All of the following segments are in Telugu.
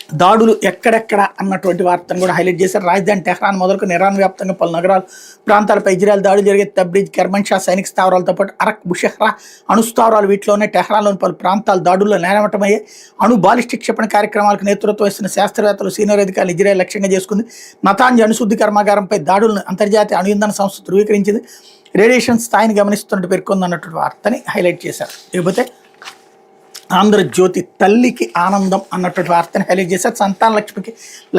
దాడులు ఎక్కడెక్కడ అన్నటువంటి వార్తను కూడా హైలైట్ చేశారు. రాజధాని టెహ్రాన్ మొదలుకు ఇరాన్ వ్యాప్తంగా పలు నగరాలు ప్రాంతాలపై ఇజ్రాయెల్ దాడులు జరిగే తబ్రీజ్, కెర్మన్షా సైనిక స్థావరాలతో పాటు అరక్, బుషెహ్రా అణుస్థావరాలు వీటిలోనే టెహ్రాన్లోని పలు ప్రాంతాలు దాడుల్లో నేలమట్టమయ్యాయి. అణు బాలిస్టిక్ క్షిపణి కార్యక్రమాలకు నేతృత్వం వహిస్తున్న శాస్త్రవేత్తలు, సీనియర్ అధికారులు ఇజ్రాయెల్ లక్ష్యంగా చేసుకుంది. నతాంజ్ అణుశుద్ధి కర్మాగారంపై దాడులను అంతర్జాతీయ అణు ఇంధన సంస్థ ధృవీకరించింది. రేడియేషన్ స్థాయిని గమనిస్తున్నట్టు పేర్కొంది అన్నటువంటి వార్తని హైలైట్ చేశారు. లేకపోతే ఆంధ్రజ్యోతి తల్లికి ఆనందం అన్నటువంటి వార్తని హైలైట్ చేశారు. సంతాన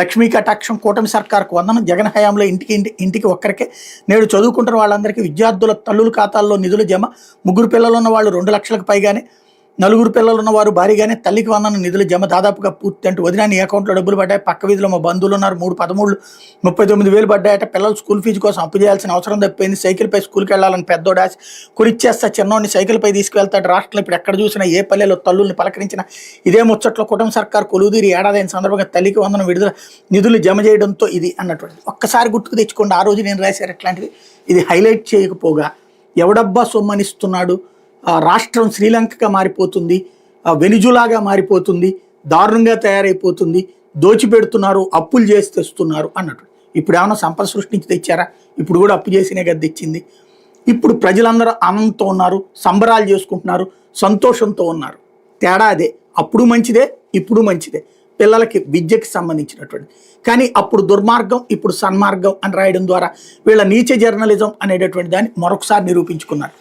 లక్ష్మీ కటాక్షం, కూటమి సర్కార్కు వందనం, జగన్ హయాంలో ఇంటికి ఒక్కరికే, నేడు చదువుకుంటున్న వాళ్ళందరికీ విద్యార్థుల తల్లుల ఖాతాల్లో నిధులు జమ, 3 పిల్లలు ఉన్న వాళ్ళు 2 లక్షలకు పైగానే, 4 పిల్లలు ఉన్నవారు భారీగానే, తల్లికి వందనం నిధులు జమ దాదాపుగా పూర్తి అంటూ వదిన నీ అకౌంట్లో డబ్బులు పడ్డాయి. పక్క వీధిలో మా బంధువులు ఉన్నారు, 13 39,000 పడ్డాయట. పిల్లలు స్కూల్ ఫీజు కోసం అప్పు చేయాల్సిన అవసరం తప్పింది. సైకిల్పై స్కూల్కి వెళ్ళాలని పెద్దోడు ఆశ, కురిచ్చేస్తా చిన్నోడిని సైకిల్పై తీసుకువెళ్తాడు. రాష్ట్రంలో ఇప్పుడు ఎక్కడ చూసినా ఏ పల్లెలో తల్లుల్ని పలకరించిన ఇదే ముచ్చట్లో కూటమి సర్కార్ కొలువుదీరి ఏడాది అయిన సందర్భంగా తల్లికి వందనం విడుదల నిధులు జమ చేయడంతో ఇది అన్నటువంటిది ఒక్కసారి గుర్తుకు తెచ్చుకోండి. ఆ రోజు నేను రాశారు ఎట్లాంటిది. ఇది హైలైట్ చేయకపోగా ఎవడబ్బా సొమ్మనిస్తున్నాడు, రాష్ట్రం శ్రీలంకగా మారిపోతుంది, వెనిజులాగా మారిపోతుంది, దారుణంగా తయారైపోతుంది, దోచిపెడుతున్నారు, అప్పులు చేసి తెస్తున్నారు అన్నట్టు. ఇప్పుడు ఏమైనా సంపద సృష్టించి తెచ్చారా? ఇప్పుడు కూడా అప్పు చేసినే కదా తెచ్చింది. ఇప్పుడు ప్రజలందరూ ఆనందంతో ఉన్నారు, సంబరాలు చేసుకుంటున్నారు, సంతోషంతో ఉన్నారు. తేడా అదే. అప్పుడు మంచిదే, ఇప్పుడు మంచిదే. పిల్లలకి విద్యకి సంబంధించినటువంటి. కానీ అప్పుడు దుర్మార్గం, ఇప్పుడు సన్మార్గం అని రాయడం ద్వారా వీళ్ళ నీచ జర్నలిజం అనేటటువంటి దాన్ని మరొకసారి నిరూపించుకున్నారు.